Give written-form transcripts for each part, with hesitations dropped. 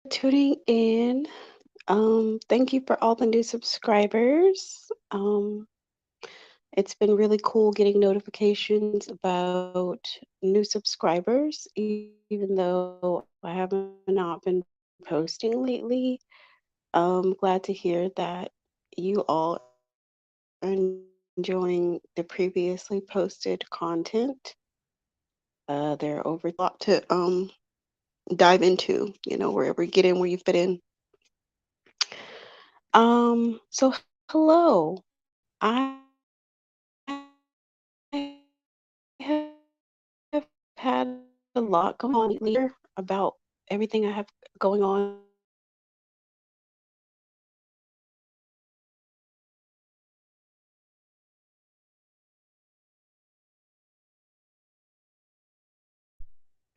tuning in. Thank you for all the new subscribers. It's been really cool getting notifications about new subscribers, even though I have not been posting lately. Glad to hear that you all are enjoying the previously posted content. There are over a lot to dive into, wherever you get in, where you fit in. So hello. I have had a lot going on lately. About everything I have going on.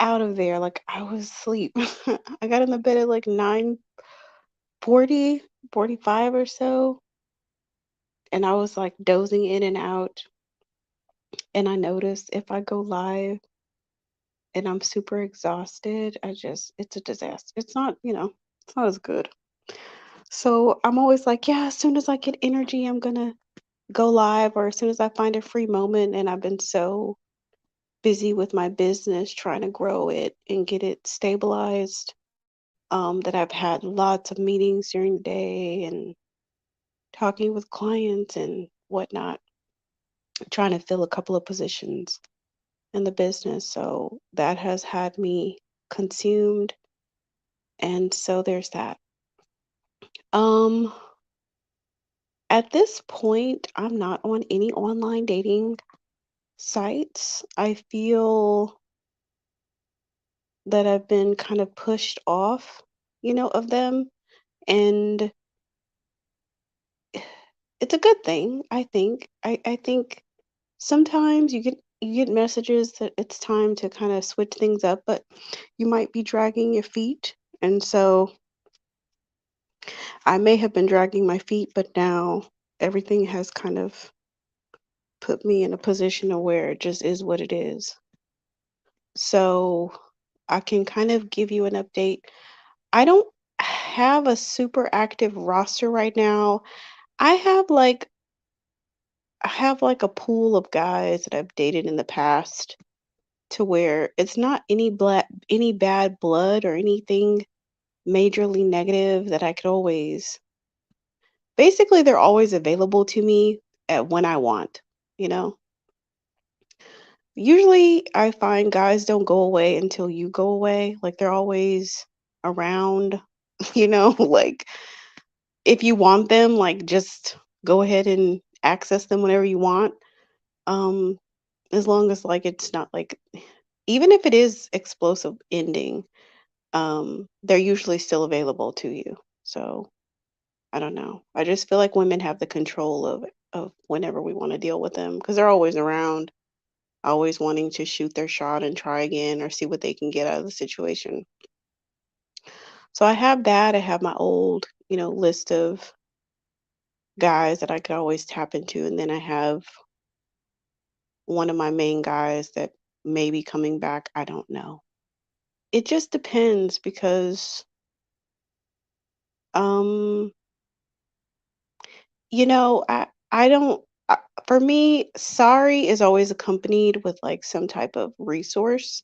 Out of there, like I was asleep. I got in the bed at like 9:40, 45 or so, and I was like dozing in and out. And I noticed if I go live and I'm super exhausted, it's a disaster. It's not as good. So I'm always like, yeah, as soon as I get energy, I'm gonna go live, or as soon as I find a free moment. And I've been so busy with my business trying to grow it and get it stabilized, that I've had lots of meetings during the day and talking with clients and whatnot, trying to fill a couple of positions in the business. So that has had me consumed. And so there's that. Um, at this point, I'm not on any online dating sites. I feel that I've been kind of pushed off, of them. And it's a good thing, I think. I think sometimes you get messages that it's time to kind of switch things up, but you might be dragging your feet. And so I may have been dragging my feet, but now everything has kind of put me in a position of where it just is what it is. So I can kind of give you an update. I don't have a super active roster right now. I have like I have like a pool of guys that I've dated in the past, to where it's not any bad blood or anything majorly negative, that I could always basically they're always available to me at when I want, you know. Usually I find guys don't go away until you go away. Like they're always around, like if you want them, like just go ahead and access them whenever you want. Um, as long as like it's not like, even if it is explosive ending, they're usually still available to you. So I don't know. I just feel like women have the control of whenever we want to deal with them, because they're always around, always wanting to shoot their shot and try again or see what they can get out of the situation. So I have that. I have my old, list of guys that I could always tap into, and then I have one of my main guys that may be coming back. I don't know. It just depends because um I don't for me, sorry is always accompanied with like some type of resource,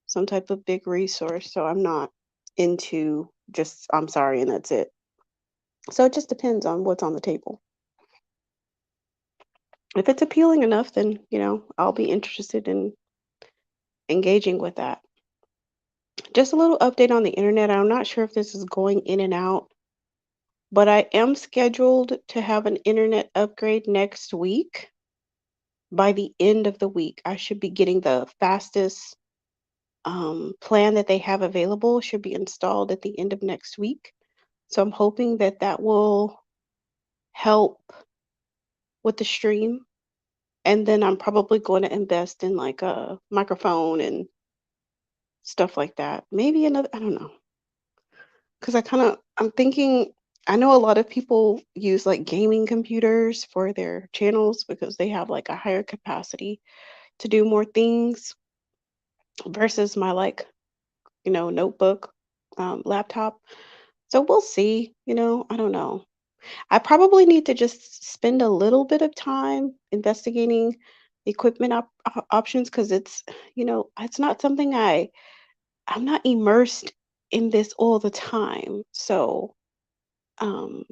some type of big resource. So I'm not into just I'm sorry and that's it. So it just depends on what's on the table. If it's appealing enough, then, I'll be interested in engaging with that. Just a little update on the internet. I'm not sure if this is going in and out, but I am scheduled to have an internet upgrade next week. By the end of the week, I should be getting the fastest plan that they have available, should be installed at the end of next week. So I'm hoping that that will help with the stream. And then I'm probably going to invest in like a microphone and stuff like that. Maybe another, I don't know. Because I'm thinking, I know a lot of people use like gaming computers for their channels because they have like a higher capacity to do more things versus my like, notebook. laptop. So we'll see. I don't know. I probably need to just spend a little bit of time investigating equipment options because it's not something I'm not immersed in this all the time. So um,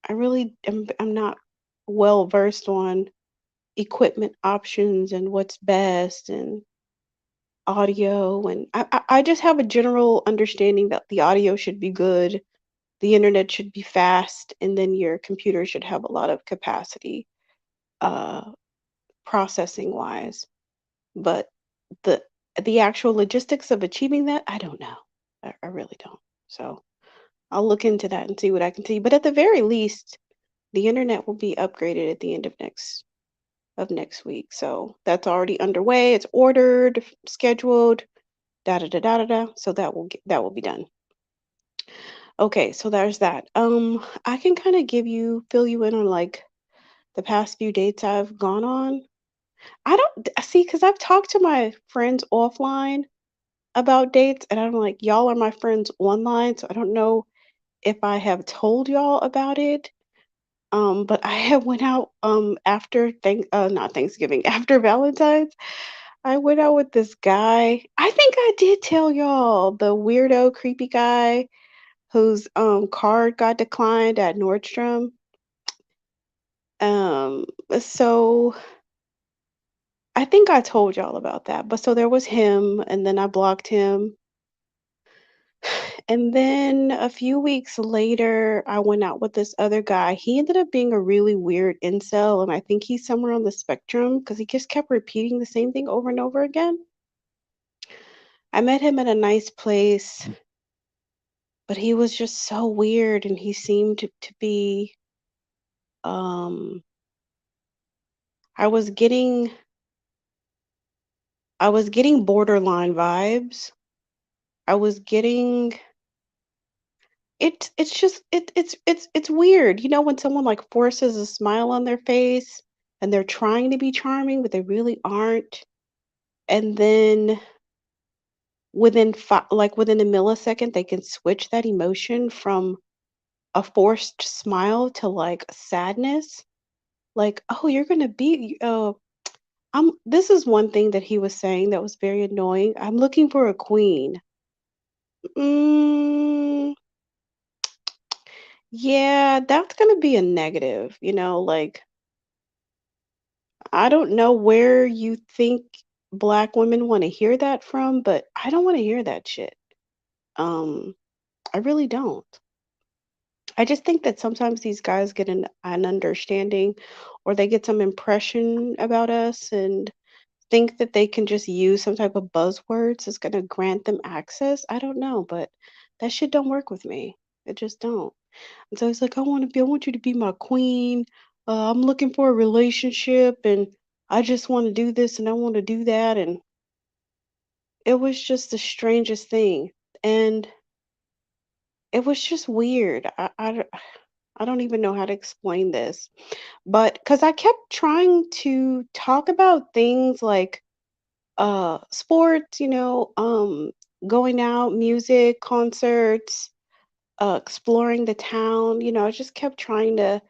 I really I'm not well versed on equipment options and what's best and audio, and I just have a general understanding that the audio should be good, the internet should be fast, and then your computer should have a lot of capacity, uh, processing wise. But the the actual logistics of achieving that, I don't know. I really don't. So I'll look into that and see what I can see. But at the very least, the internet will be upgraded at the end of next week. So that's already underway. It's ordered, scheduled, da da da da da da. So that will be done. Okay, so there's that. I can kind of fill you in on like the past few dates I've gone on. I don't see because I've talked to my friends offline about dates, and I'm like, y'all are my friends online, so I don't know if I have told y'all about it. But I have went out after not Thanksgiving, after Valentine's. I went out with this guy. I think I did tell y'all the weirdo, creepy guy whose card got declined at Nordstrom. So I think I told y'all about that. But so there was him, and then I blocked him. And then a few weeks later, I went out with this other guy. He ended up being a really weird incel, and I think he's somewhere on the spectrum because he just kept repeating the same thing over and over again. I met him at a nice place, but he was just so weird, and he seemed to be. Um, I was getting, I was getting borderline vibes. I was getting. It's weird, when someone like forces a smile on their face and they're trying to be charming, but they really aren't. And then within a millisecond, they can switch that emotion from a forced smile to like sadness. Like, oh, you're gonna be this is one thing that he was saying that was very annoying. I'm looking for a queen. Mm, yeah, that's gonna be a negative, like I don't know where you think black women want to hear that from, but I don't want to hear that shit. Um, I really don't. I just think that sometimes these guys get an understanding or they get some impression about us and think that they can just use some type of buzzwords that's going to grant them access. I don't know, but that shit don't work with me. It just don't. And so it's like, I want you to be my queen. I'm looking for a relationship and I just want to do this and I want to do that. And it was just the strangest thing. And it was just weird. I don't even know how to explain this. But because I kept trying to talk about things like sports, going out, music, concerts, exploring the town. I just kept trying to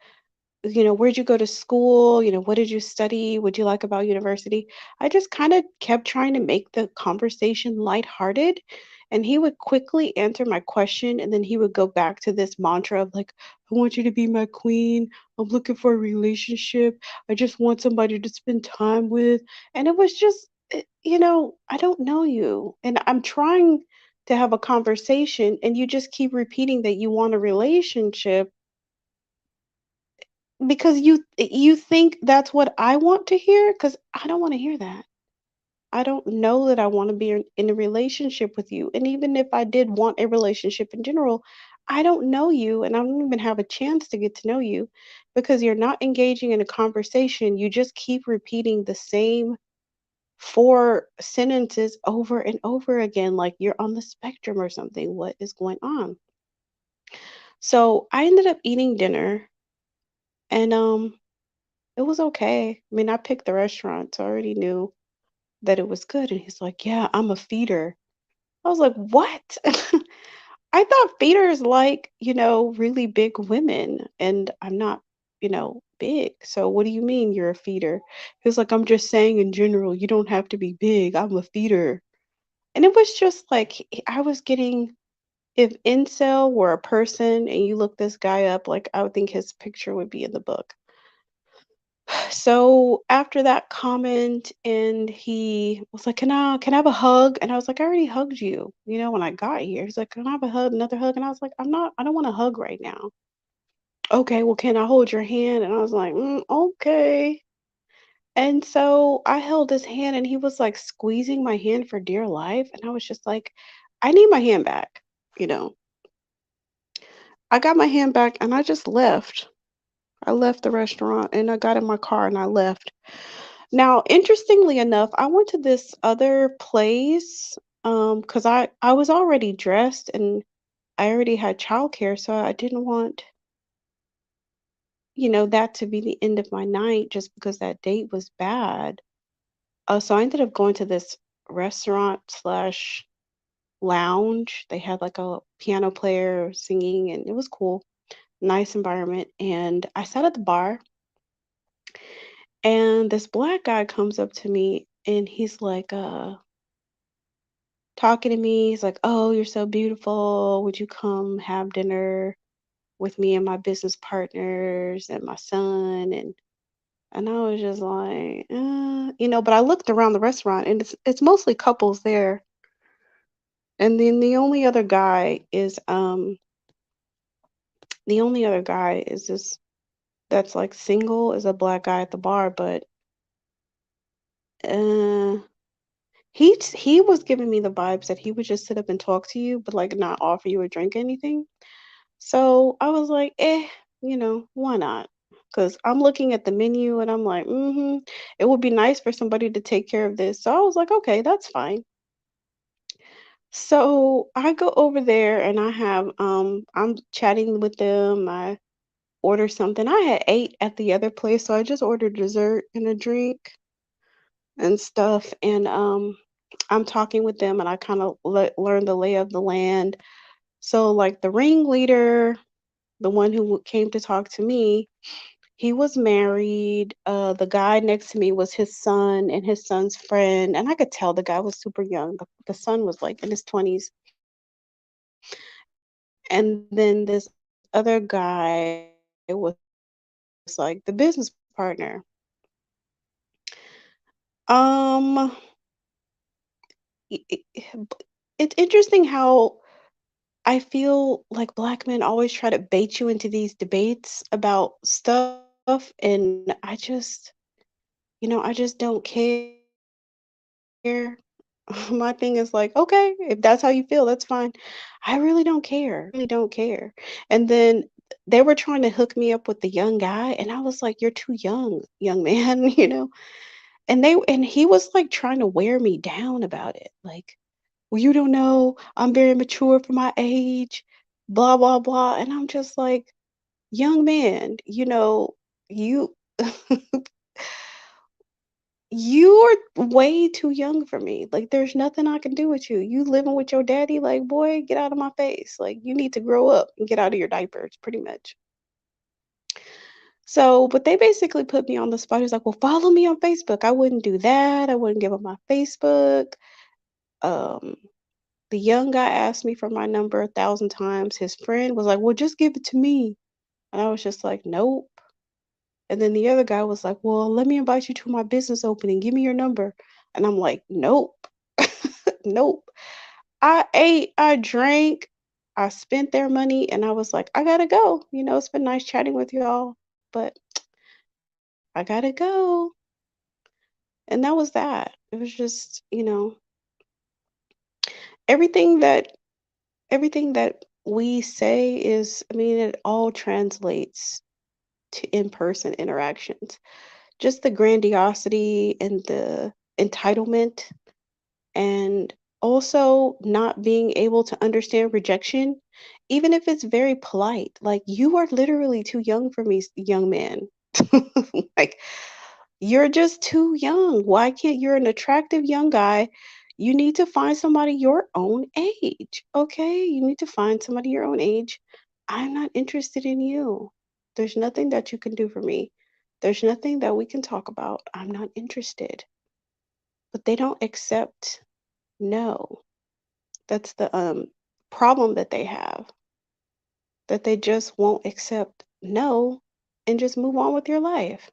where'd you go to school? What did you study? What do you like about university? I just kind of kept trying to make the conversation lighthearted. And he would quickly answer my question. And then he would go back to this mantra of like, I want you to be my queen. I'm looking for a relationship. I just want somebody to spend time with. And it was just, I don't know you. And I'm trying to have a conversation. And you just keep repeating that you want a relationship because you think that's what I want to hear. Because I don't wanna hear that. I don't know that I wanna be in a relationship with you, and even if I did want a relationship in general, I don't know you, and I don't even have a chance to get to know you because you're not engaging in a conversation, you just keep repeating the same 4 sentences over and over again like you're on the spectrum or something. What is going on? So, I ended up eating dinner, and, it was okay. I mean, I picked the restaurant, so I already knew that it was good. And he's like, "Yeah, I'm a feeder." I was like, "What?" I thought feeders like, really big women, and I'm not, big. So what do you mean you're a feeder? He was like, I'm just saying in general, you don't have to be big. I'm a feeder. And it was just like I was getting, if incel were a person and you look this guy up, like I would think his picture would be in the book. So after that comment, and he was like, can I have a hug? And I was like, I already hugged you, when I got here. He's like, can I have a hug, another hug? And I was like, I don't want a hug right now. Okay, well, can I hold your hand? And I was like, okay. And so I held his hand, and he was like squeezing my hand for dear life. And I was just like, I need my hand back. You know, I got my hand back and I just left. I left the restaurant and I got in my car and I left. Now, interestingly enough, I went to this other place because I was already dressed and I already had childcare, so I didn't want, that to be the end of my night just because that date was bad. So I ended up going to this restaurant slash lounge. They had like a piano player singing, and it was cool, nice environment. And I sat at the bar, and this black guy comes up to me, and he's like, talking to me. He's like, "Oh, you're so beautiful. Would you come have dinner with me and my business partners and my son?" And I was just like, but I looked around the restaurant, and it's mostly couples there. And then the only other guy is this that's like single, is a black guy at the bar, but uh he was giving me the vibes that he would just sit up and talk to you, but like not offer you a drink or anything. So I was like, why not? Because I'm looking at the menu and I'm like, it would be nice for somebody to take care of this. So I was like, okay, that's fine. So I go over there and I'm chatting with them. I order something. I had ate at the other place, so I just ordered dessert and a drink and stuff. And I'm talking with them and I kind of learn the lay of the land. So like the ringleader, the one who came to talk to me, he was married. The guy next to me was his son and his son's friend, and I could tell the guy was super young. The son was like in his 20s, and then this other guy was like the business partner. Um, i- i- it's interesting how I feel like black men always try to bait you into these debates about stuff, and I just don't care. My thing is like, okay, if that's how you feel, that's fine. I really don't care. Really don't care. And then they were trying to hook me up with the young guy, and I was like, "You're too young, young man," And he was like trying to wear me down about it. Like, well, you don't know, I'm very mature for my age, blah blah blah. And I'm just like, young man, you you're way too young for me. Like, there's nothing I can do with you. You living with your daddy, like, boy, get out of my face. Like, you need to grow up and get out of your diapers, pretty much. So, but they basically put me on the spot. He's like, well, follow me on Facebook. I wouldn't do that. I wouldn't give up my Facebook. Um, the young guy asked me for my number 1,000 times. His friend was like, well, just give it to me. And I was just like, nope. And then the other guy was like, well, let me invite you to my business opening. Give me your number. And I'm like, nope. Nope. I ate, I drank, I spent their money, and I was like, I gotta go. It's been nice chatting with y'all, but I gotta go. And that was that. It was just, everything that everything that we say is, I mean, it all translates to in-person interactions. Just the grandiosity and the entitlement, and also not being able to understand rejection, even if it's very polite. Like, you are literally too young for me, young man. Like, you're just too young. Why can't You're an attractive young guy. You need to find somebody your own age, okay? You need to find somebody your own age. I'm not interested in you. There's nothing that you can do for me. There's nothing that we can talk about. I'm not interested. But they don't accept no. That's the problem that they have, that they just won't accept no and just move on with your life,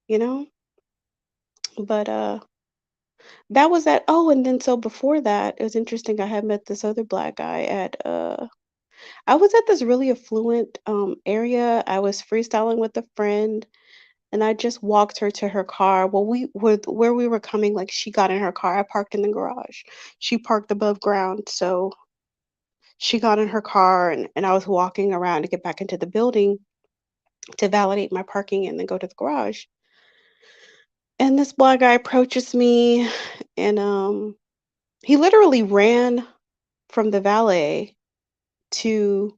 you know? But that was that. Oh, and then so before that, it was interesting. I had met this other black guy at I was at this really affluent area. I was freestyling with a friend and I just walked her to her car. Well, we were where we were coming, like she got in her car. I parked in the garage. She parked above ground. So she got in her car and I was walking around to get back into the building to validate my parking and then go to the garage. And this black guy approaches me and he literally ran from the valet to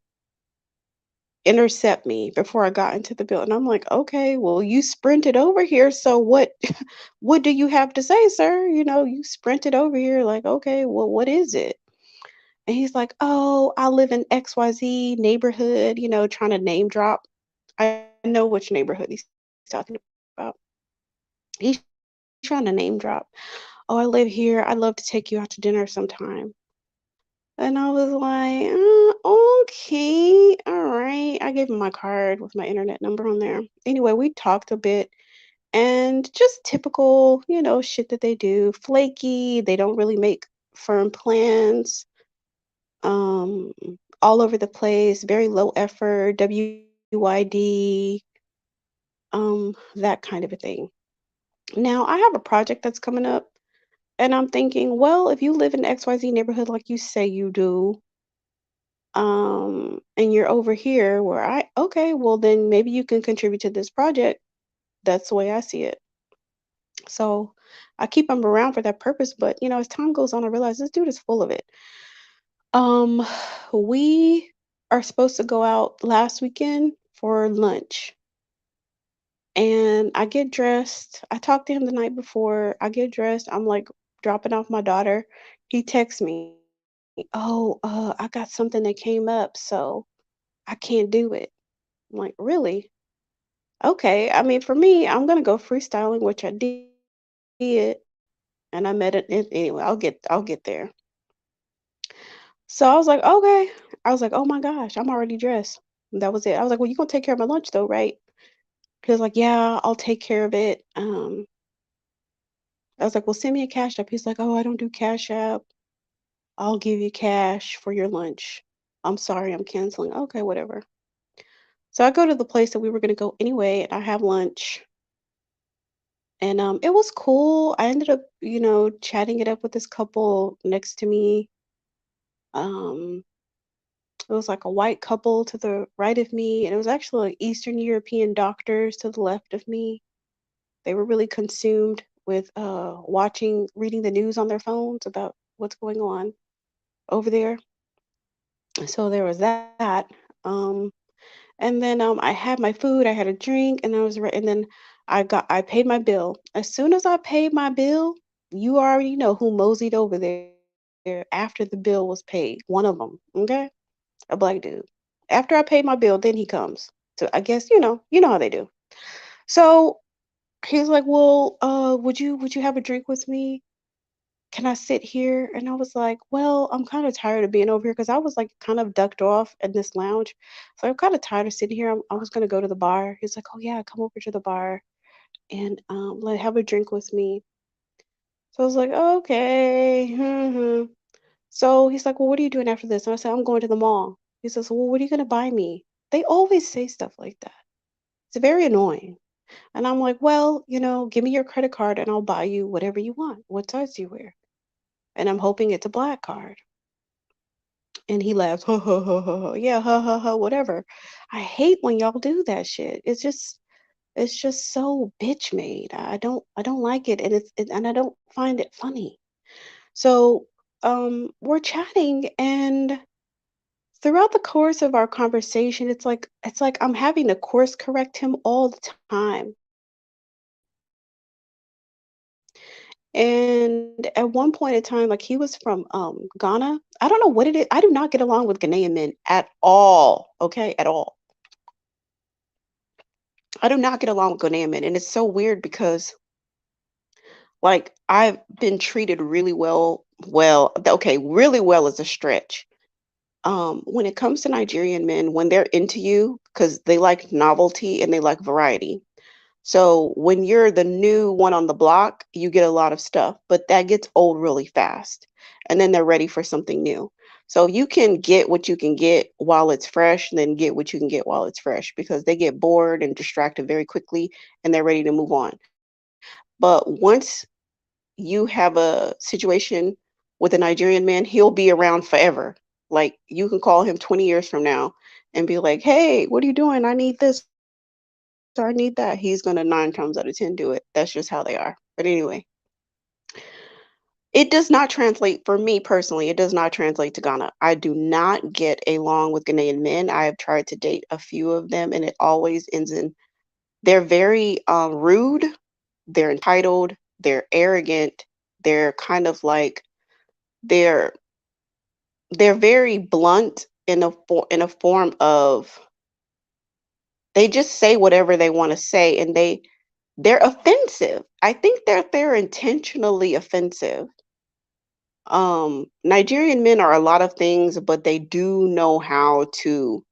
intercept me before I got into the building. I'm like, "Okay, well, you sprinted over here, so what what do you have to say, sir? You know, you sprinted over here like, okay, well, what is it?" And he's like, "Oh, I live in XYZ neighborhood," trying to name drop. I know which neighborhood he's talking about. He's trying to name drop. "Oh, I live here. I'd love to take you out to dinner sometime." And I was like, okay, all right." I gave him my card with my internet number on there. Anyway, we talked a bit and just typical, shit that they do. Flaky, they don't really make firm plans. Um, all over the place, very low effort, WYD, that kind of a thing. Now, I have a project that's coming up, and I'm thinking, well, if you live in XYZ neighborhood like you say you do, and you're over here where okay, well then maybe you can contribute to this project. That's the way I see it. So I keep him around for that purpose, but as time goes on, I realize this dude is full of it. Um, we are supposed to go out last weekend for lunch, and I get dressed. I talked to him the night before. I get dressed. I'm like dropping off my daughter. He texts me, "Oh, I got something that came up, so I can't do it." I'm like, "Really?" Okay. I mean, for me, I'm gonna go freestyling, which I did, and I met it anyway. I'll get there. So I was like, okay. I was like, oh my gosh, I'm already dressed. That was it. I was like, well, you gonna take care of my lunch though, right? He was like, yeah, I'll take care of it. I was like, well, send me a cash app. He's like, oh, I don't do cash app. I'll give you cash for your lunch. I'm sorry, I'm canceling. Okay, whatever. So I go to the place that we were gonna go anyway, and I have lunch. And it was cool. I ended up, chatting it up with this couple next to me. Um, it was like a white couple to the right of me, and it was actually like Eastern European doctors to the left of me. They were really consumed with reading the news on their phones about what's going on over there. So there was that. Um, and then I had my food, I had a drink, and and then I paid my bill. As soon as I paid my bill, you already know who moseyed over there after the bill was paid. One of them, okay, a black dude. After I paid my bill, then he comes. So I guess you know how they do. So he's like, "Well, would you have a drink with me? Can I sit here?" And I was like, "Well, I'm kind of tired of being over here because I was like kind of ducked off in this lounge. So I'm kind of tired of sitting here. I was gonna go to the bar." He's like, "Oh yeah, come over to the bar and let have a drink with me." So I was like, "Okay." So he's like, "Well, what are you doing after this?" And I said, "I'm going to the mall." He says, "Well, what are you gonna buy me?" They always say stuff like that. It's very annoying. And I'm like, "Well, give me your credit card and I'll buy you whatever you want. What size do you wear?" And I'm hoping it's a black card. And he laughs, "Ha ha ha ha ha. Yeah, ha ha ha, whatever." I hate when y'all do that shit. It's just so bitch made. I don't like it, and and I don't find it funny. So, we're chatting, and throughout the course of our conversation, it's like I'm having to course correct him all the time. And at one point in time, like he was from Ghana. I don't know what it is. I do not get along with Ghanaian men at all. Okay, at all. I do not get along with Ghanaian men, and it's so weird because like I've been treated really well. Well, okay, really well is a stretch. When it comes to Nigerian men, when they're into you, because they like novelty and they like variety. So when you're the new one on the block, you get a lot of stuff, but that gets old really fast. And then they're ready for something new. So you can get what you can get while it's fresh, and then get what you can get while it's fresh because they get bored and distracted very quickly and they're ready to move on. But once you have a situation with a Nigerian man, he'll be around forever. Like you can call him 20 years from now and be like, "Hey, what are you doing? I need this or I need that." He's gonna 9 times out of 10 do it. That's just how they are. But anyway, it does not translate for me personally. It does not translate to Ghana. I do not get along with Ghanaian men. I have tried to date a few of them, and it always ends in they're very rude, they're entitled, they're arrogant, they're kind of like they're they're very blunt in a form of they just say whatever they want to say, and they're offensive. I think they're intentionally offensive. Nigerian men are a lot of things, but they do know how to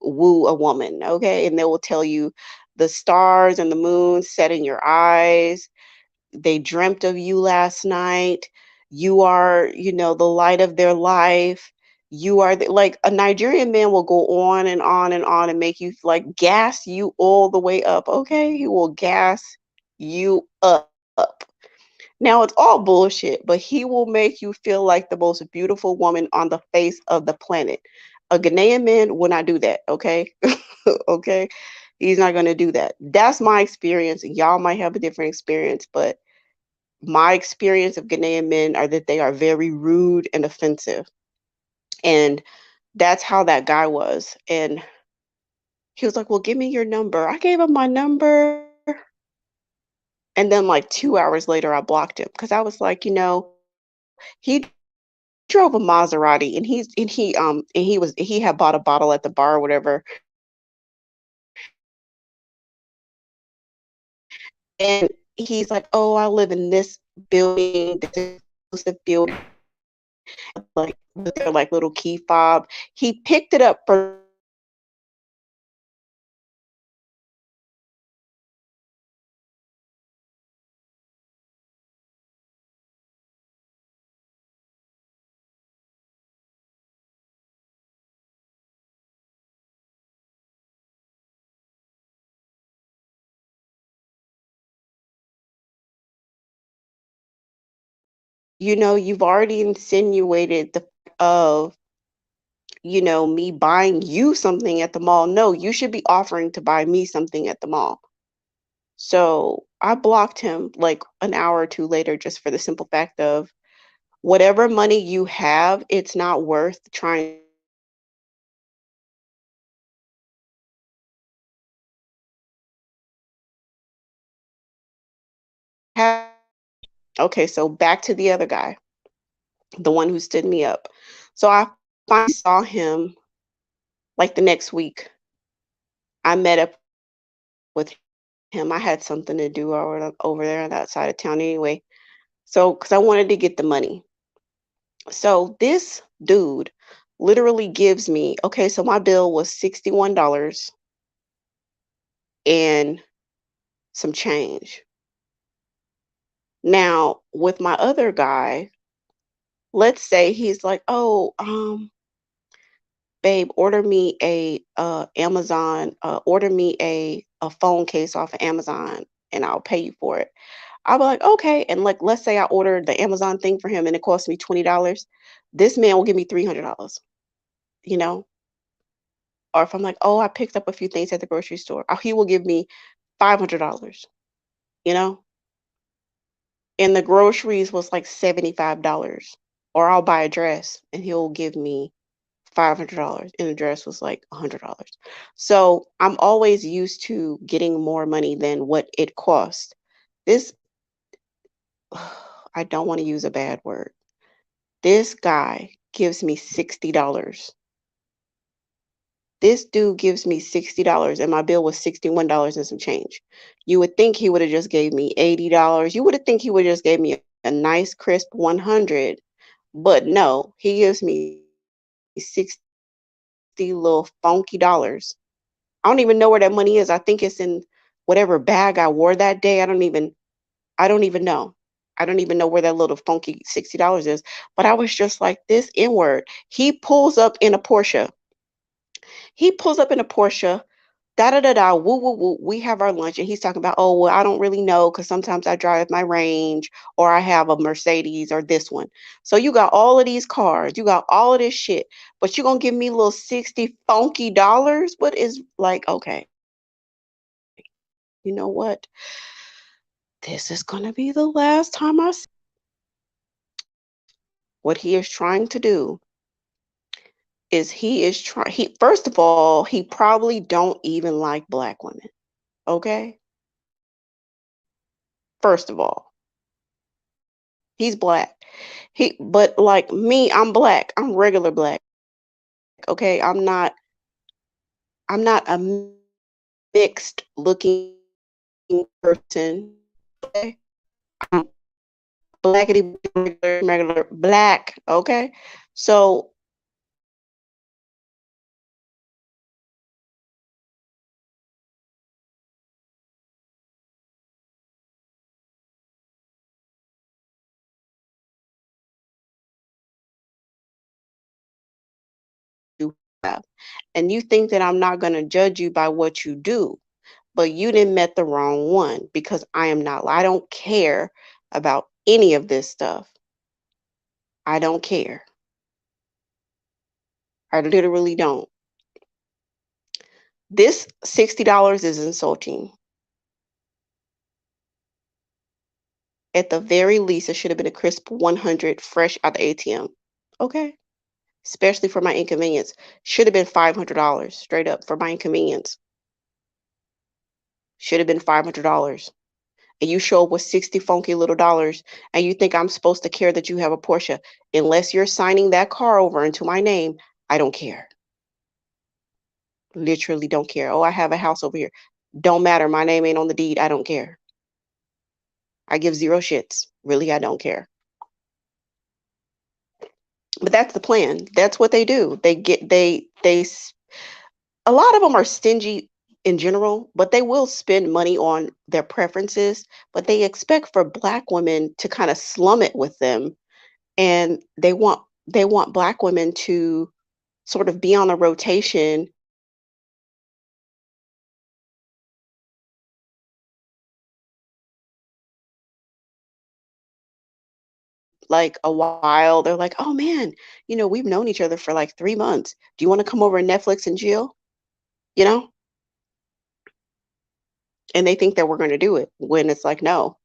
woo a woman, okay? And they will tell you the stars and the moon set in your eyes. They dreamt of you last night. You are, the light of their life. You are like a Nigerian man will go on and on and on and make you like gas you all the way up. Okay. He will gas you up. Now it's all bullshit, but he will make you feel like the most beautiful woman on the face of the planet. A Ghanaian man will not do that. Okay. Okay. He's not going to do that. That's my experience. Y'all might have a different experience, but my experience of Ghanaian men are that they are very rude and offensive. And that's how that guy was. And he was like, "Well, give me your number." I gave him my number. And then like 2 hours later, I blocked him because I was like, he drove a Maserati and he had bought a bottle at the bar or whatever. And he's like, "Oh, I live in this building, this exclusive building," like with their like little key fob. He picked it up for you've already insinuated the of, me buying you something at the mall. No, you should be offering to buy me something at the mall. So I blocked him like an hour or two later just for the simple fact of whatever money you have, it's not worth trying to have. Okay, so back to the other guy, the one who stood me up. So I finally saw him like the next week. I met up with him. I had something to do over there on that side of town anyway. So, because I wanted to get the money. So this dude literally gives me, okay, so my bill was $61 and some change. Now, with my other guy, let's say he's like, "Oh, babe, order me a phone case off of Amazon and I'll pay you for it." I'll be like, "Okay." And like, let's say I ordered the Amazon thing for him and it cost me $20. This man will give me $300, you know? Or if I'm like, "Oh, I picked up a few things at the grocery store," he will give me $500, you know? And the groceries was like $75. Or I'll buy a dress and he'll give me $500 and the dress was like $100. So I'm always used to getting more money than what it costs. This I don't want to use a bad word. This guy gives me $60. This dude gives me $60 and my bill was $61 and some change. You would think he would have just gave me $80. You would have think he would have just gave me a nice crisp 100, but no, he gives me 60 little funky dollars. I don't even know where that money is. I think it's in whatever bag I wore that day. I don't even know. I don't even know where that little funky $60 is. But I was just like, this N word. He pulls up in a Porsche. He pulls up in a Porsche, da da da da, woo woo woo. We have our lunch, and he's talking about, oh well, I don't really know because sometimes I drive my Range, or I have a Mercedes, or this one. So you got all of these cars, you got all of this shit, but you gonna give me little 60 funky dollars? What is like? Okay, you know what? This is gonna be the last time I see what he is trying to do. Is he is trying he First of all, he probably don't even like black women. Okay, first of all, he's black. But like me, I'm black. I'm regular black. Okay, I'm not a mixed looking person. Okay, I'm blackity regular black. Okay, so you have, and you think that I'm not gonna judge you by what you do, but you didn't met the wrong one because I am not. I don't care about any of this stuff. I don't care. I literally don't. This $60 is insulting. At the very least, it should have been a crisp 100 fresh out the ATM. Okay. Especially for my inconvenience. Should have been $500 straight up for my inconvenience. Should have been $500. And you show up with 60 funky little dollars and you think I'm supposed to care that you have a Porsche. Unless you're signing that car over into my name, I don't care. Literally don't care. Oh, I have a house over here. Don't matter. My name ain't on the deed. I don't care. I give zero shits. Really, I don't care. But that's the plan. That's what they do. A lot of them are stingy in general, but they will spend money on their preferences, but they expect for black women to kind of slum it with them, and they want black women to sort of be on a rotation like a while. They're like, "Oh man, we've known each other for like 3 months. Do you want to come over and Netflix and chill?" You know? And they think that we're going to do it when it's like, "No."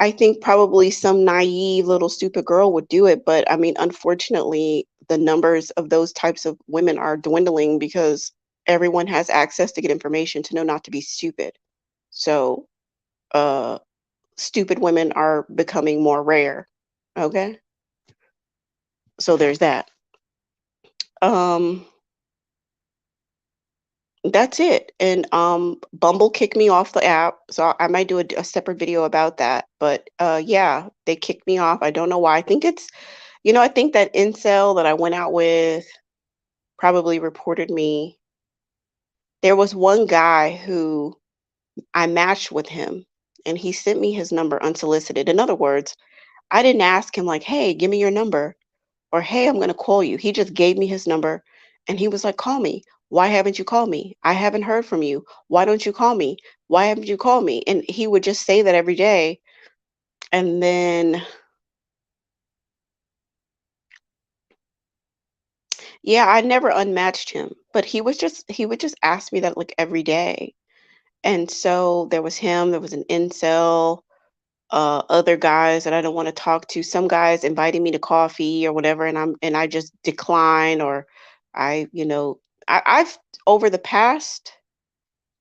I think probably some naive little stupid girl would do it, but I mean, unfortunately, the numbers of those types of women are dwindling because everyone has access to get information to know not to be stupid. So, uh, stupid women are becoming more rare. Okay, so there's that. Um, that's it. And Bumble kicked me off the app, so I might do a separate video about that. But yeah, they kicked me off. I don't know why. I think that incel that I went out with probably reported me. There was one guy who I matched with him and he sent me his number unsolicited. In other words, I didn't ask him like, "Hey, give me your number," or "Hey, I'm going to call you." He just gave me his number and he was like, "Call me. Why haven't you called me? I haven't heard from you. Why don't you call me? Why haven't you called me?" And he would just say that every day. And then yeah, I never unmatched him, but he would just ask me that like every day. And so there was him, there was an incel, other guys that I don't want to talk to. Some guys inviting me to coffee or whatever, and I just decline, or I, you know, I've over the past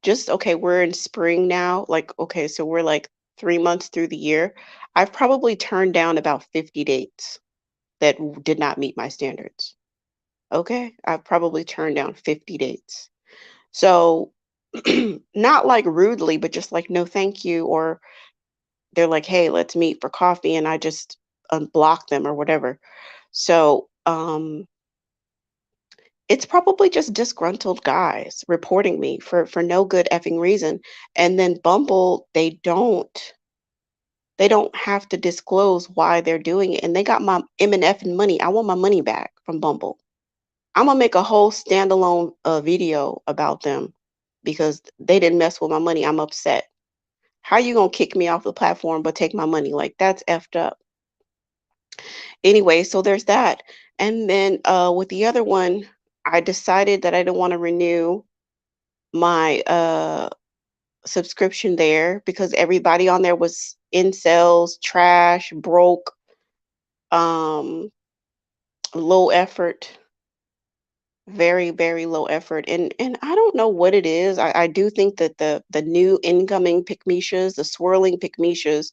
just okay, we're in spring now. Like, okay, so we're like 3 months through the year, I've probably turned down about 50 dates that did not meet my standards. Okay. I've probably turned down 50 dates. So, not like rudely, but just like, no, thank you. Or they're like, hey, let's meet for coffee. And I just unblock them or whatever. So, it's probably just disgruntled guys reporting me for no good effing reason. And then Bumble, they don't have to disclose why they're doing it. And they got my M and F and money. I want my money back from Bumble. I'm gonna make a whole standalone video about them because they didn't mess with my money. I'm upset. How you gonna kick me off the platform but take my money? Like that's effed up. Anyway, so there's that. And then with the other one, I decided that I didn't want to renew my subscription there because everybody on there was incels, trash, broke, um, low effort, very, very low effort. And I don't know what it is. I do think that the new incoming Pygmishas, the swirling Pygmishas,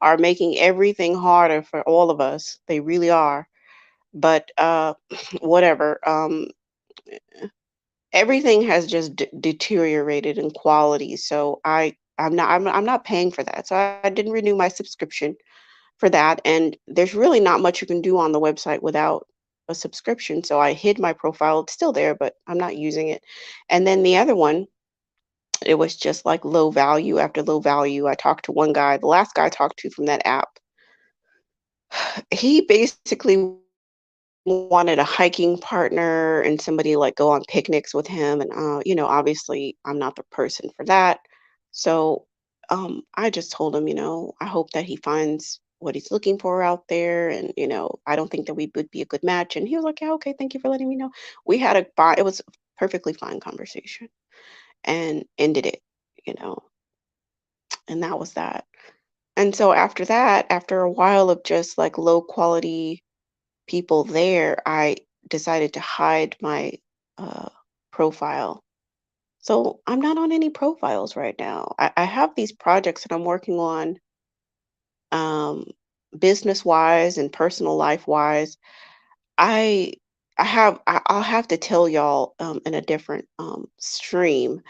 are making everything harder for all of us. They really are. But whatever. Everything has just deteriorated in quality. So I'm not paying for that. So I didn't renew my subscription for that. And there's really not much you can do on the website without a subscription. So I hid my profile. It's still there, but I'm not using it. And then the other one, it was just like low value after low value. I talked to one guy, the last guy I talked to from that app. He basically wanted a hiking partner and somebody like go on picnics with him. And obviously I'm not the person for that. So I just told him, I hope that he finds what he's looking for out there. And I don't think that we would be a good match. And he was like, yeah, okay, thank you for letting me know. We had it was a perfectly fine conversation and ended it, you know and that was that. And so after that, after a while of just like low quality people there, I decided to hide my uh, profile. So I'm not on any profiles right now. I have these projects that I'm working on, um, business wise and personal life wise. I I'll have to tell y'all in a different stream,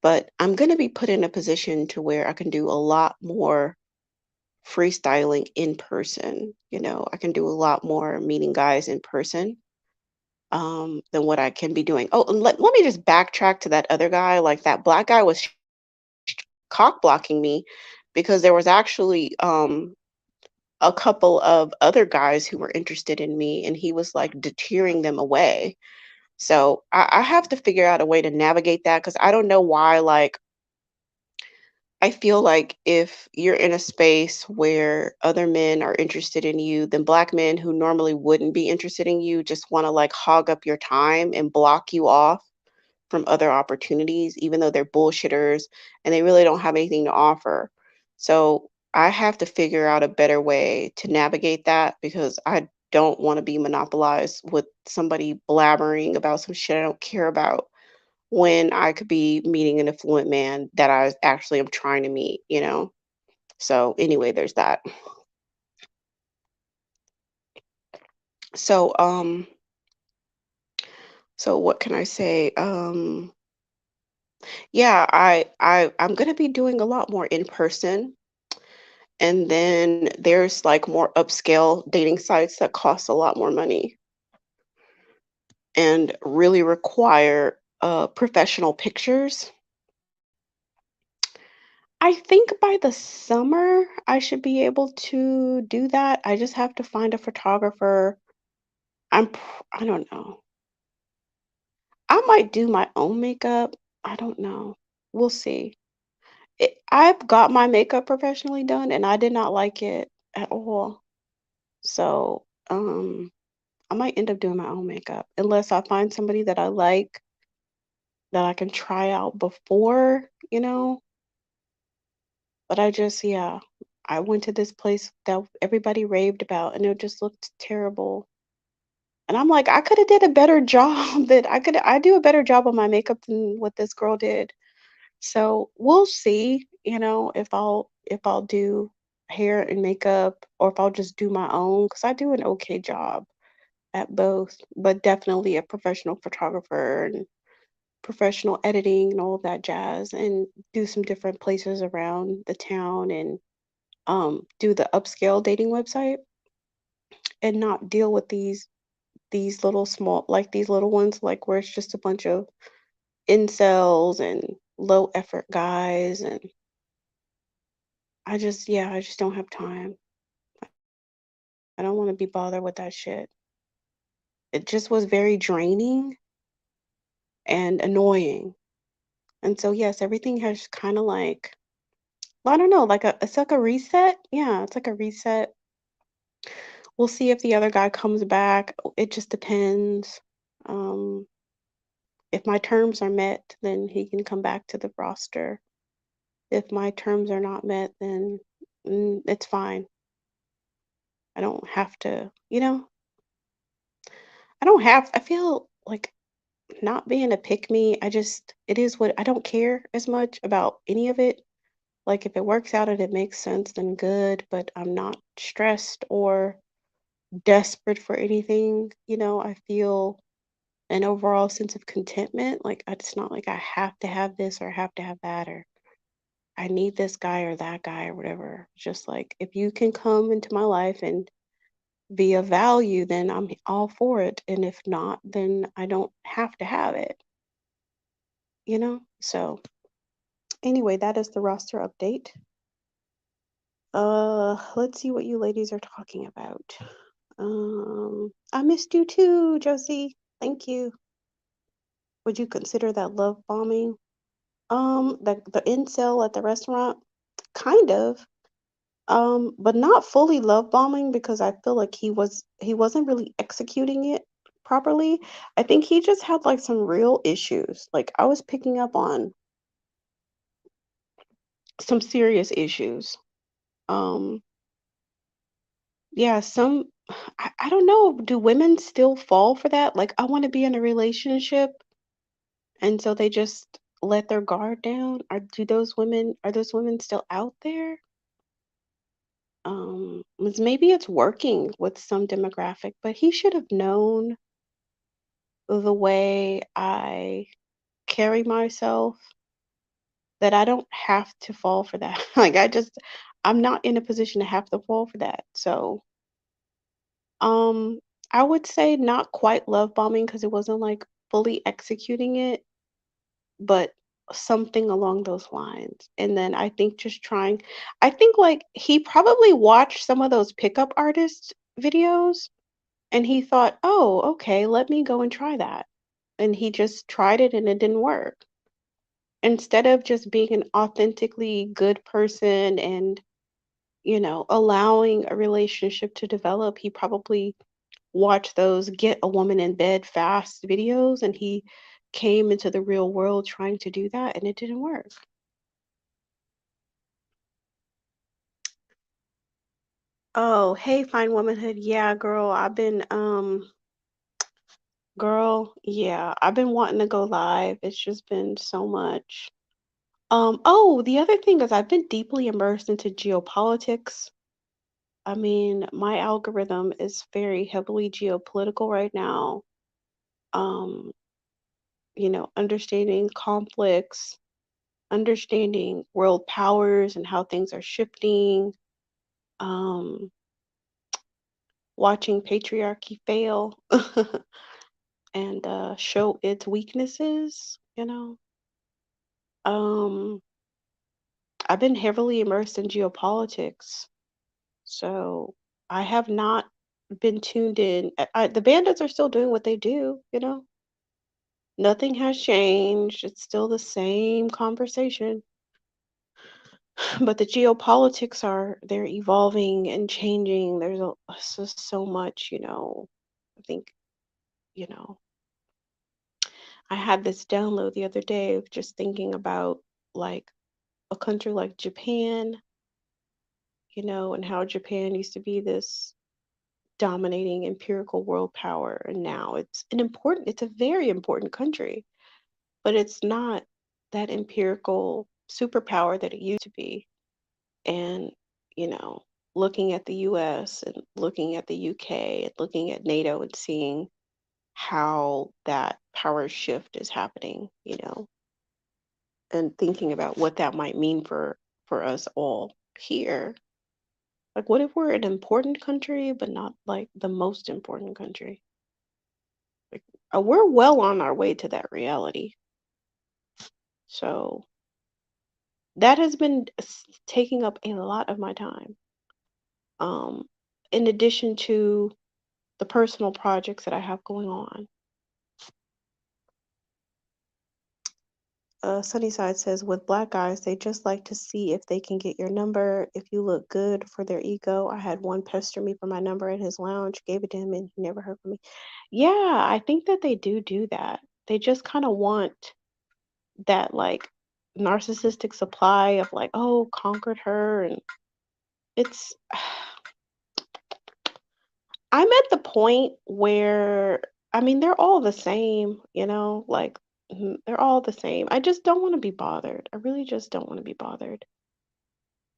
but I'm going to be put in a position to where I can do a lot more freestyling in person. I can do a lot more meeting guys in person than what I can be doing. Oh, and let me just backtrack to that other guy. Like that black guy was cock blocking me because there was actually a couple of other guys who were interested in me, and he was like deterring them away. So I have to figure out a way to navigate that because I don't know why. Like I feel like if you're in a space where other men are interested in you, then black men who normally wouldn't be interested in you just want to like hog up your time and block you off from other opportunities, even though they're bullshitters and they really don't have anything to offer. So I have to figure out a better way to navigate that because I don't want to be monopolized with somebody blabbering about some shit I don't care about when I could be meeting an affluent man that I actually am trying to meet. So anyway, there's that. So so what can I say? Yeah, I'm gonna be doing a lot more in person. And then there's like more upscale dating sites that cost a lot more money and really require professional pictures. I think by the summer I should be able to do that. I just have to find a photographer. I don't know. I might do my own makeup. I don't know. We'll see. I've got my makeup professionally done and I did not like it at all. So, I might end up doing my own makeup unless I find somebody that I like that I can try out before. But yeah, I went to this place that everybody raved about and it just looked terrible. And I'm like, I could have did a better job I do a better job on my makeup than what this girl did. So we'll see, if if I'll do hair and makeup or if I'll just do my own because I do an okay job at both, but definitely a professional photographer and professional editing and all of that jazz and do some different places around the town and do the upscale dating website and not deal with these little small like these little ones like where it's just a bunch of incels and low effort guys and I just don't have time. I don't want to be bothered with that shit. It just was very draining and annoying. And so yes, everything has kind of like well, I don't know, like a it's like a reset. Yeah, it's like a reset. We'll see if the other guy comes back. It just depends. Um, if my terms are met, then he can come back to the roster. If my terms are not met, then it's fine. I don't have to, I feel like not being a pick me, it is what I don't care as much about any of it. Like if it works out and it makes sense, then good, but I'm not stressed or desperate for anything. I feel an overall sense of contentment. Like it's not like I have to have this or have to have that or I need this guy or that guy or whatever. Just like if you can come into my life and be of value, then I'm all for it. And if not, then I don't have to have it. So anyway, that is the roster update. Let's see what you ladies are talking about. I missed you too, Josie. Thank you. Would you consider that love bombing? The incel at the restaurant, kind of. But not fully love bombing because I feel like he wasn't really executing it properly. I think he just had like some real issues. Like I was picking up on some serious issues. Um, yeah, I don't know, do women still fall for that? Like I want to be in a relationship and so they just let their guard down? Are those women still out there? Maybe it's working with some demographic, but he should have known the way I carry myself that I don't have to fall for that. I'm not in a position to have to fall for that. So, um, I would say not quite love bombing because it wasn't like fully executing it, but something along those lines. And then I think like he probably watched some of those pickup artist videos and he thought, "Oh, okay, let me go and try that." And he just tried it and it didn't work. Instead of just being an authentically good person and, allowing a relationship to develop, he probably watched those get a woman in bed fast videos and he came into the real world trying to do that and it didn't work. Oh, hey, fine womanhood. Yeah, girl, I've been wanting to go live. It's just been so much. Oh, the other thing is I've been deeply immersed into geopolitics. I mean, my algorithm is very heavily geopolitical right now. Um, understanding conflicts, understanding world powers and how things are shifting, um, watching patriarchy fail and show its weaknesses. Um, I've been heavily immersed in geopolitics. So I have not been tuned in. The bandits are still doing what they do. Nothing has changed. It's still the same conversation. But the geopolitics they're evolving and changing. It's just so much. I think, you know, I had this download the other day of just thinking about like a country like Japan, and how Japan used to be this dominating empirical world power and now it's a very important country, but it's not that empirical superpower that it used to be. and, you know, looking at the US and looking at the UK and looking at NATO and seeing how that power shift is happening, and thinking about what that might mean for us all here. Like, what if we're an important country, but not like the most important country? Like, we're well on our way to that reality. So that has been taking up a lot of my time. Um, in addition to the personal projects that I have going on. Sunnyside says, with black guys, they just like to see if they can get your number. If you look good for their ego. I had one pester me for my number at his lounge, gave it to him, and he never heard from me. Yeah, I think that they do that. They just kind of want that like narcissistic supply of like, oh, conquered her. And it's, I'm at the point where, I mean, they're all the same, like they're all the same. I just don't want to be bothered. I really just don't want to be bothered.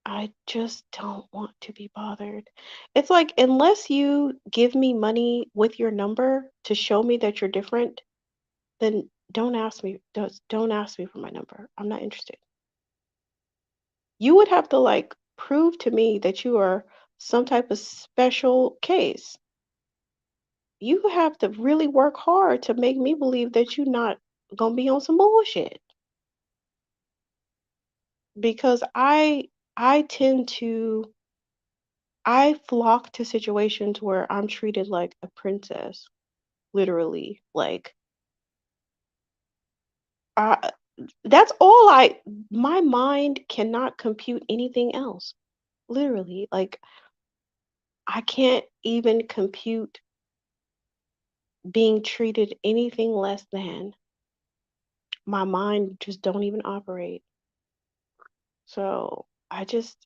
I just don't want to be bothered. It's like, unless you give me money with your number to show me that you're different, then don't ask me for my number. I'm not interested. You would have to like prove to me that you are some type of special case. You have to really work hard to make me believe that you're not gonna be on some bullshit. Because I tend to I flock to situations where I'm treated like a princess, literally. Like I that's all my mind cannot compute anything else. Literally. Like I can't even compute being treated anything less than. My mind just don't even operate. So I just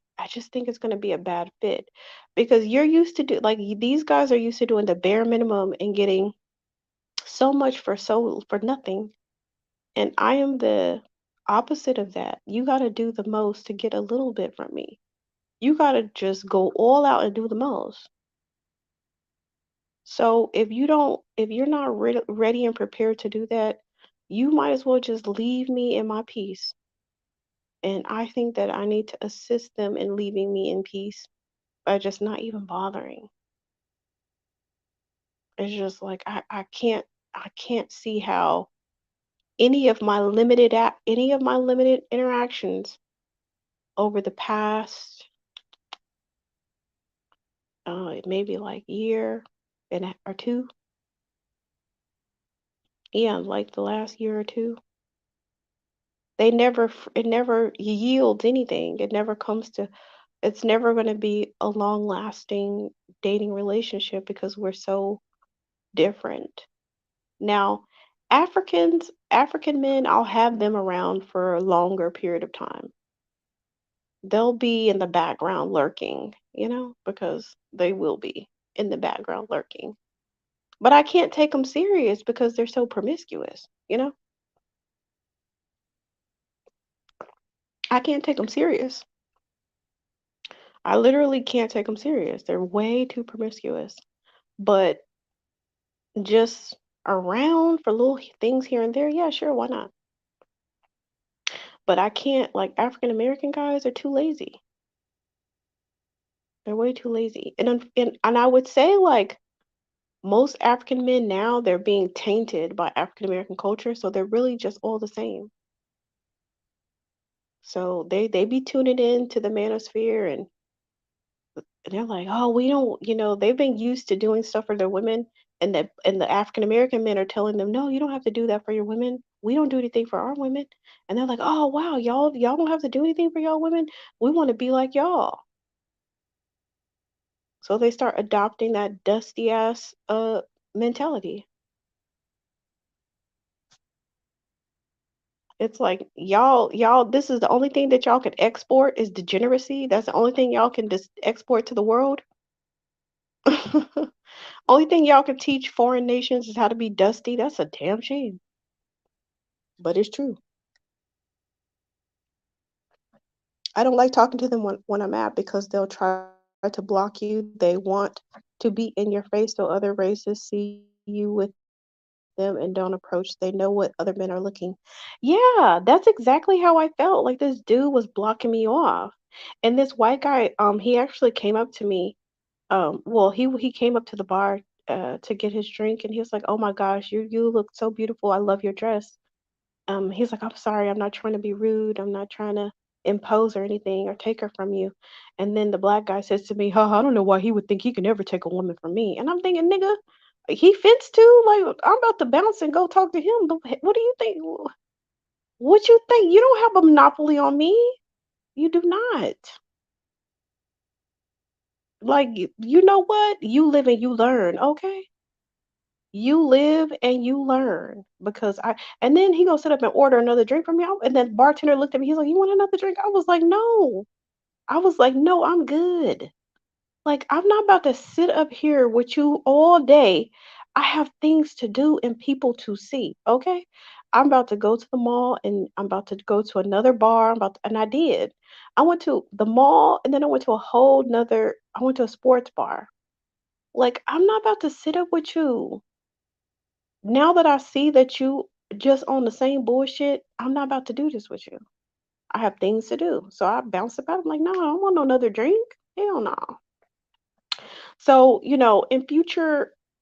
think it's gonna be a bad fit because you're used to do like these guys are used to doing the bare minimum and getting so much for nothing. And I am the opposite of that. You gotta do the most to get a little bit from me. You gotta just go all out and do the most. So if you're not ready and prepared to do that, you might as well just leave me in my peace. And I think that I need to assist them in leaving me in peace by just not even bothering. It's just like I can't see how any of my limited interactions over the past maybe like year or two. Yeah, like the last year or two. It never yields anything. It's never going to be a long lasting dating relationship because we're so different. Now, African men, I'll have them around for a longer period of time. They'll be in the background lurking, because they will be in the background lurking. But I can't take them serious because they're so promiscuous. I can't take them serious. I literally can't take them serious. They're way too promiscuous. But just around for little things here and there, yeah, sure, why not? But I can't, like, African American guys are too lazy. They're way too lazy. And I would say like most African men now they're being tainted by African American culture, so they're really just all the same. So they be tuning in to the manosphere and they're like, "Oh, we don't, they've been used to doing stuff for their women and the African American men are telling them, "No, you don't have to do that for your women. We don't do anything for our women." And they're like, "Oh, wow, y'all don't have to do anything for y'all women. We want to be like y'all." So they start adopting that dusty ass mentality. It's like y'all this is the only thing that y'all can export is degeneracy. That's the only thing y'all can just export to the world. Only thing y'all can teach foreign nations is how to be dusty. That's a damn shame. But it's true. I don't like talking to them when I'm mad because they'll try to block you. They want to be in your face so other races see you with them and don't approach. They know what other men are looking. Yeah, that's exactly how I felt. Like this dude was blocking me off. And this white guy, he actually came up to me. Well, he came up to the bar to get his drink and he was like, "Oh my gosh, you look so beautiful. I love your dress." He's like, "I'm sorry, I'm not trying to be rude. I'm not trying to impose or anything or take her from you." And then the black guy says to me, "Huh, I don't know why he would think he can ever take a woman from me." And I'm thinking, nigga, he fits too. Like, I'm about to bounce and go talk to him. But what do you think? What you think? You don't have a monopoly on me. You do not. Like, you know what? You live and you learn, okay? You live and you learn because and then he gonna sit up and order another drink from me. And then bartender looked at me. He's like, "You want another drink?" I was like, "No." I was like, "No, I'm good." Like, I'm not about to sit up here with you all day. I have things to do and people to see. Okay. I'm about to go to the mall and I'm about to go to another bar. And I did. I went to the mall and then I went to I went to a sports bar. Like, I'm not about to sit up with you. Now that I see that you just on the same bullshit, I'm not about to do this with you. I have things to do. So I bounced about. I'm like, no, I don't want no another drink. Hell no. So,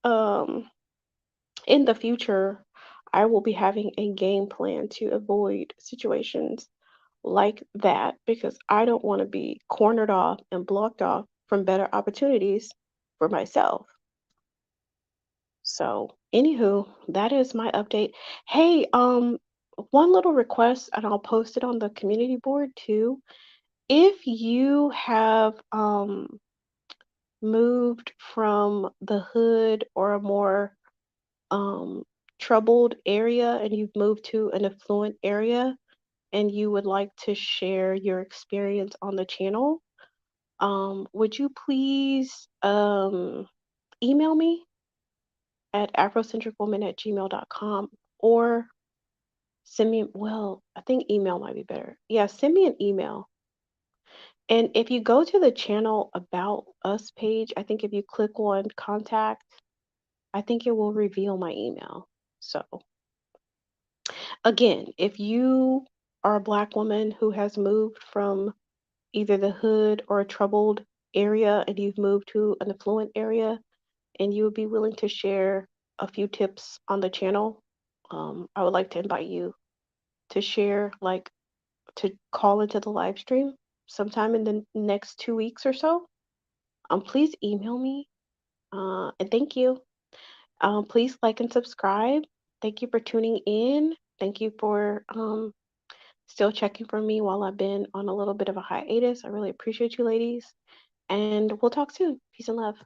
um, in the future, I will be having a game plan to avoid situations like that because I don't want to be cornered off and blocked off from better opportunities for myself. So, anywho, that is my update. Hey, one little request, and I'll post it on the community board too. If you have moved from the hood or a more um troubled area and you've moved to an affluent area and you would like to share your experience on the channel, would you please email me at afrocentricwoman@gmail.com or send me, well, I think email might be better. Yeah, send me an email. And if you go to the channel About Us page, I think if you click on contact, I think it will reveal my email. So, again, if you are a Black woman who has moved from either the hood or a troubled area and you've moved to an affluent area and you would be willing to share a few tips on the channel, I would like to invite you to share, like to call into the live stream sometime in the next 2 weeks or so. Please email me. And thank you. Please like and subscribe. Thank you for tuning in. Thank you for still checking for me while I've been on a little bit of a hiatus. I really appreciate you, ladies. And we'll talk soon. Peace and love.